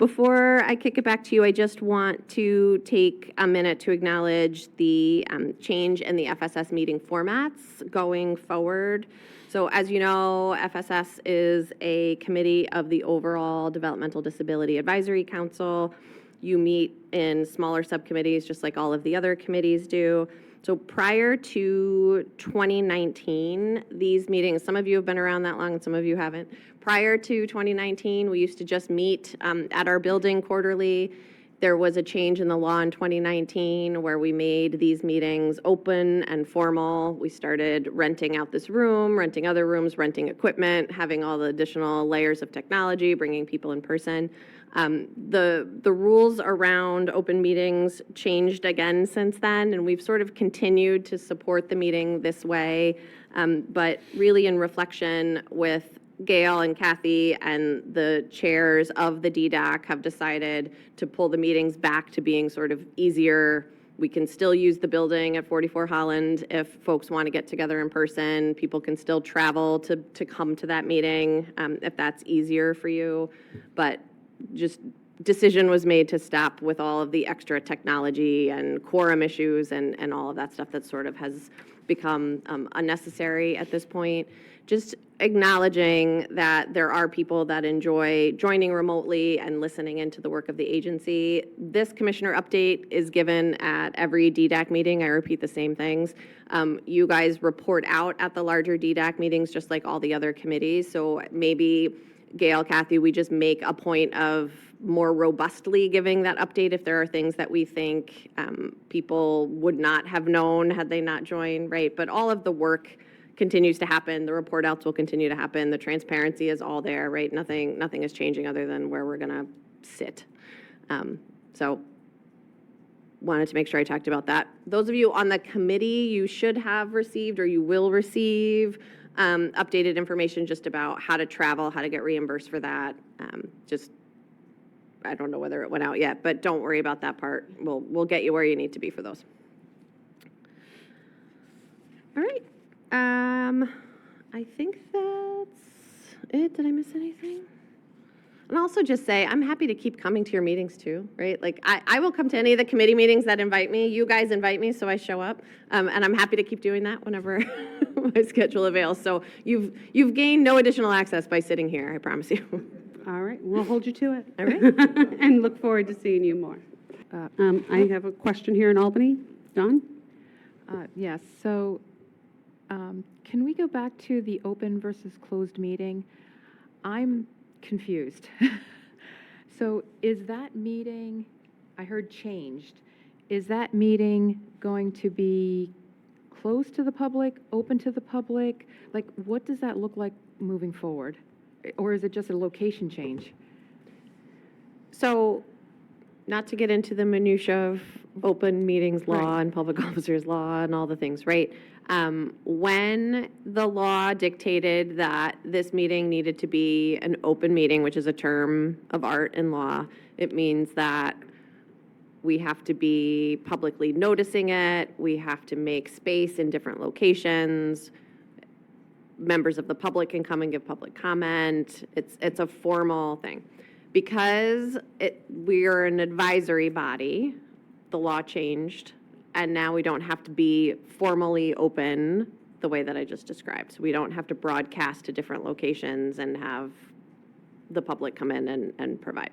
Before I kick it back to you, I just want to take a minute to acknowledge the change in the FSS meeting formats going forward. So as you know, FSS is a committee of the overall Developmental Disability Advisory Council. You meet in smaller subcommittees, just like all of the other committees do. So prior to 2019, these meetings, some of you have been around that long and some of you haven't. Prior to 2019, we used to just meet at our building quarterly. There was a change in the law in 2019 where we made these meetings open and formal. We started renting out this room, renting other rooms, renting equipment, having all the additional layers of technology, bringing people in person. The rules around open meetings changed again since then, and we've sort of continued to support the meeting this way. But really in reflection with Gail and Kathy and the chairs of the DDAC have decided to pull the meetings back to being sort of easier. We can still use the building at 44 Holland if folks want to get together in person. People can still travel to come to that meeting if that's easier for you. But just decision was made to stop with all of the extra technology and quorum issues and all of that stuff that sort of has become unnecessary at this point. Just acknowledging that there are people that enjoy joining remotely and listening into the work of the agency. This commissioner update is given at every DDAC meeting. I repeat the same things. You guys report out at the larger DDAC meetings just like all the other committees. So maybe Gail, Kathy, we just make a point of more robustly giving that update if there are things that we think people would not have known had they not joined, right? But all of the work continues to happen. The report outs will continue to happen. The transparency is all there, right? Nothing is changing other than where we're going to sit. So wanted to make sure I talked about that. Those of you on the committee, you should have received or you will receive updated information just about how to travel, how to get reimbursed for that. I don't know whether it went out yet, but don't worry about that part. We'll get you where you need to be for those. All right. I think that's it. Did I miss anything? And also just say, I'm happy to keep coming to your meetings too, right? Like I will come to any of the committee meetings that invite me. You guys invite me, so I show up. And I'm happy to keep doing that whenever my schedule avails. So you've gained no additional access by sitting here, I promise you. All right, we'll hold you to it. All right. And look forward to seeing you more. I have a question here in Albany. Don? Yes, so can we go back to the open versus closed meeting? I'm confused. So is that meeting, I heard changed, is that meeting going to be closed to the public, open to the public? Like, what does that look like moving forward? Or is it just a location change? So not to get into the minutia of open meetings law and public officers law and all the things, right? When the law dictated that this meeting needed to be an open meeting, which is a term of art in law, it means that we have to be publicly noticing it, we have to make space in different locations, members of the public can come and give public comment, it's a formal thing. Because we're an advisory body, the law changed, and now we don't have to be formally open the way that I just described. So we don't have to broadcast to different locations and have the public come in and provide.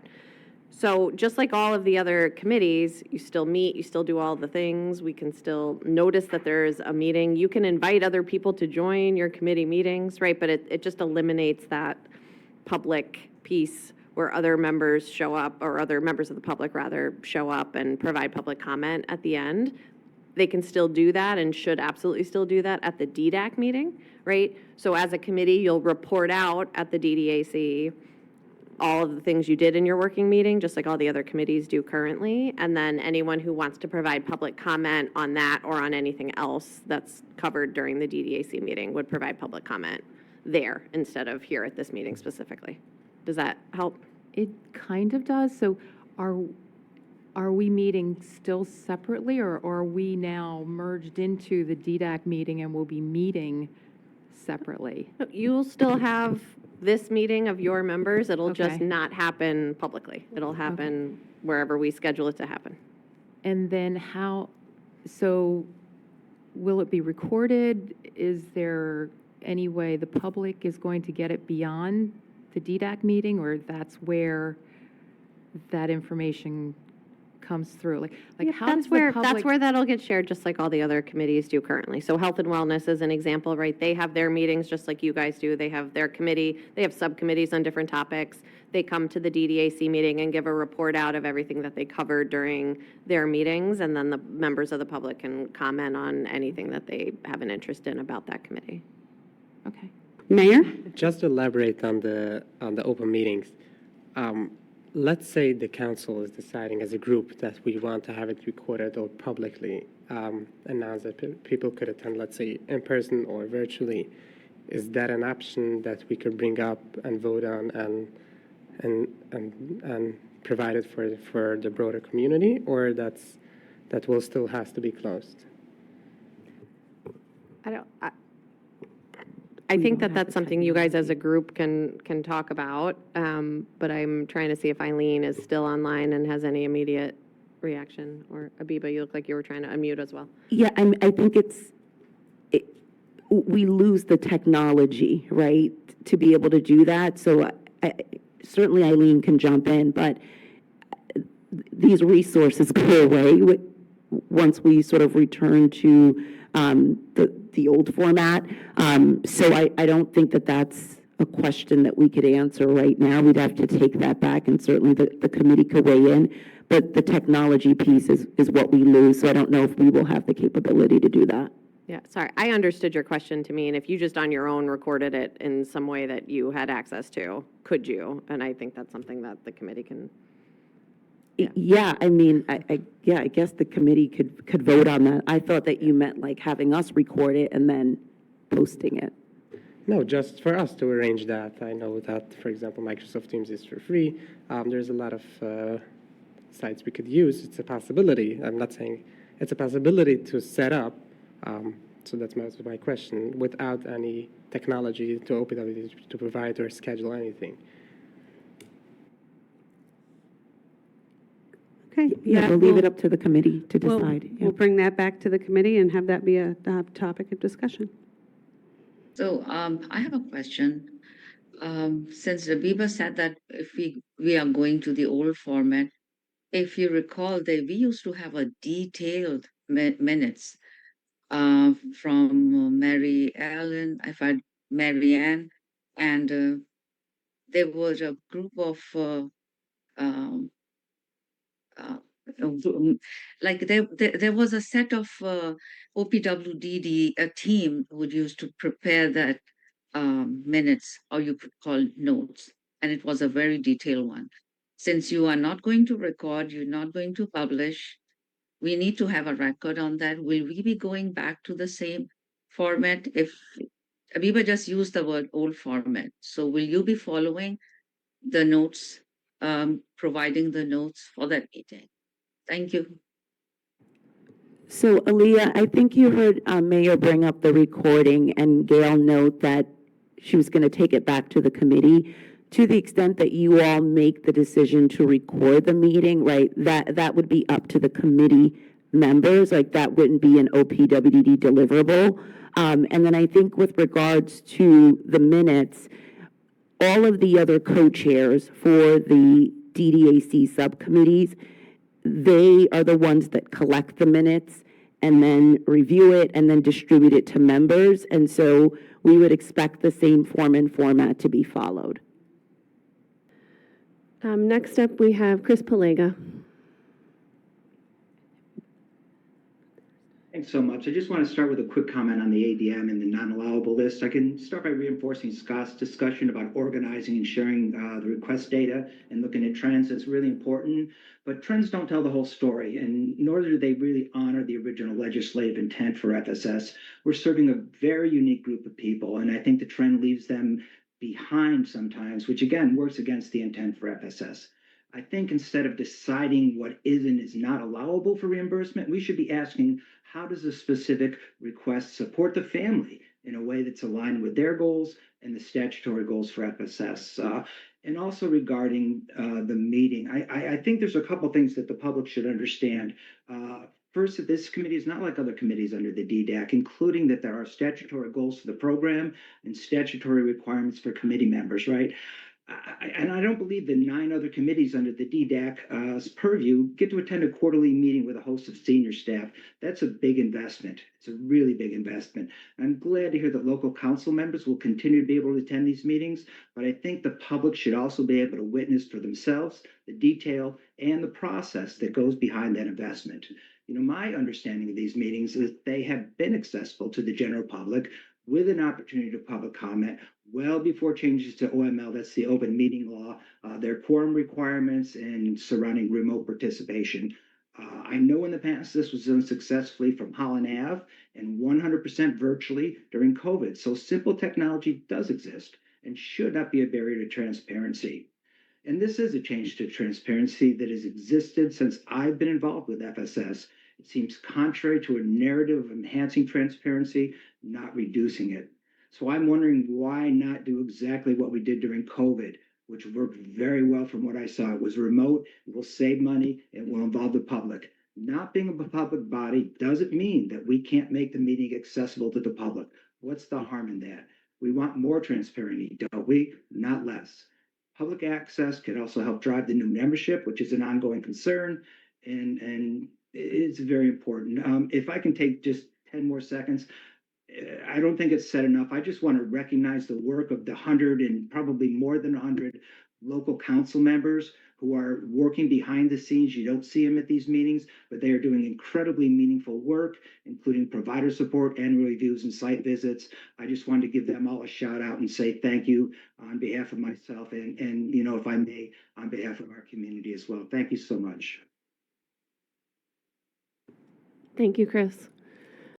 So just like all of the other committees, you still meet, you still do all the things. We can still notice that there's a meeting. You can invite other people to join your committee meetings, right? But it just eliminates that public piece where other members show up, or other members of the public rather, show up and provide public comment at the end. They can still do that and should absolutely still do that at the DDAC meeting, right? So as a committee, you'll report out at the DDAC all of the things you did in your working meeting, just like all the other committees do currently. And then anyone who wants to provide public comment on that or on anything else that's covered during the DDAC meeting would provide public comment there instead of here at this meeting specifically. Does that help? It kind of does. So are we meeting still separately, or are we now merged into the DDAC meeting and we'll be meeting separately? You'll still have this meeting of your members. It'll just Okay. not happen publicly. It'll happen wherever we schedule it to happen. And then so will it be recorded? Is there any way the public is going to get it beyond the DDAC meeting, or that's where that information comes through? Like how does the public? That's where that'll get shared, just like all the other committees do currently. So Health and Wellness is an example, right? They have their meetings just like you guys do. They have their committee. They have subcommittees on different topics. They come to the DDAC meeting and give a report out of everything that they covered during their meetings, and then the members of the public can comment on anything that they have an interest in about that committee. Okay. Mayor? Just to elaborate on the open meetings, let's say the council is deciding as a group that we want to have it recorded or publicly announced that people could attend, let's say, in person or virtually. Is that an option that we could bring up and vote on and provide it for the broader community, or that will still has to be closed? I think that that's something you guys as a group can talk about, but I'm trying to see if Eileen is still online and has any immediate reaction. Or Abiba, you look like you were trying to unmute as well. Yeah, I think we lose the technology, right, to be able to do that. So certainly Eileen can jump in, but these resources go away once we sort of return to the old format. So I don't think that that's a question that we could answer right now. We'd have to take that back, and certainly the committee could weigh in. But the technology piece is what we lose, so I don't know if we will have the capability to do that. Yeah, sorry. I understood your question to mean if you just on your own recorded it in some way that you had access to, could you? And I think that's something that the committee can. Yeah, I mean, I guess the committee could vote on that. I thought that you meant like having us record it and then posting it. No, just for us to arrange that. I know that, for example, Microsoft Teams is for free. There's a lot of sites we could use. It's a possibility. I'm not saying it's a possibility to set up. So that's my question. Without any technology to open to provide or schedule anything. Okay. Yeah, we'll leave it up to the committee to decide. We'll bring that back to the committee and have that be a topic of discussion. So I have a question. Since Rabiba said that if we are going to the old format, if you recall, we used to have a detailed minutes from Mary Ellen, I've had Mary Ann, and there was a group of like there was a set of OPWDD, a team who used to prepare that minutes, or you could call notes, and it was a very detailed one. Since you are not going to record, you're not going to publish, we need to have a record on that. Will we be going back to the same format? If Abiba just used the word old format, so will you be following the notes, providing the notes for that meeting? Thank you. So, Aaliyah, I think you heard Mayor bring up the recording and Gail note that she was going to take it back to the committee. To the extent that you all make the decision to record the meeting, right, that would be up to the committee members. Like, that wouldn't be an OPWDD deliverable. And then I think with regards to the minutes, all of the other co-chairs for the DDAC subcommittees, they are the ones that collect the minutes and then review it and then distribute it to members. And so we would expect the same form and format to be followed. Next up, we have Chris Palega. Thanks so much. I just want to start with a quick comment on the ADM and the non-allowable list. I can start by reinforcing Scott's discussion about organizing and sharing the request data and looking at trends. It's really important, but trends don't tell the whole story, and nor do they really honor the original legislative intent for FSS. We're serving a very unique group of people, and I think the trend leaves them behind sometimes, which again works against the intent for FSS. I think instead of deciding what is and is not allowable for reimbursement, we should be asking, how does a specific request support the family in a way that's aligned with their goals and the statutory goals for FSS. And also regarding the meeting, I think there's a couple things that the public should understand. First, that this committee is not like other committees under the DDAC, including that there are statutory goals for the program and statutory requirements for committee members, right? And I don't believe the 9 other committees under the DDAC's purview get to attend a quarterly meeting with a host of senior staff. That's a big investment. It's a really big investment. I'm glad to hear that local council members will continue to be able to attend these meetings, but I think the public should also be able to witness for themselves the detail and the process that goes behind that investment. You know, my understanding of these meetings is they have been accessible to the general public with an opportunity to public comment well before changes to OML, that's the open meeting law, their quorum requirements and surrounding remote participation. I know in the past this was done successfully from Holland Ave and 100% virtually during COVID. So simple technology does exist and should not be a barrier to transparency. And this is a change to transparency that has existed since I've been involved with FSS. It seems contrary to a narrative of enhancing transparency, not reducing it. So I'm wondering why not do exactly what we did during COVID, which worked very well from what I saw. It was remote, it will save money, it will involve the public. Not being a public body doesn't mean that we can't make the meeting accessible to the public. What's the harm in that? We want more transparency, don't we? Not less. Public access could also help drive the new membership, which is an ongoing concern, and it's very important. If I can take just 10 more seconds, I don't think it's said enough. I just want to recognize the work of the 100 and probably more than 100 local council members who are working behind the scenes. You don't see them at these meetings, but they are doing incredibly meaningful work, including provider support, annual reviews, and site visits. I just wanted to give them all a shout out and say thank you on behalf of myself and you know, if I may, on behalf of our community as well. Thank you so much. Thank you, Chris.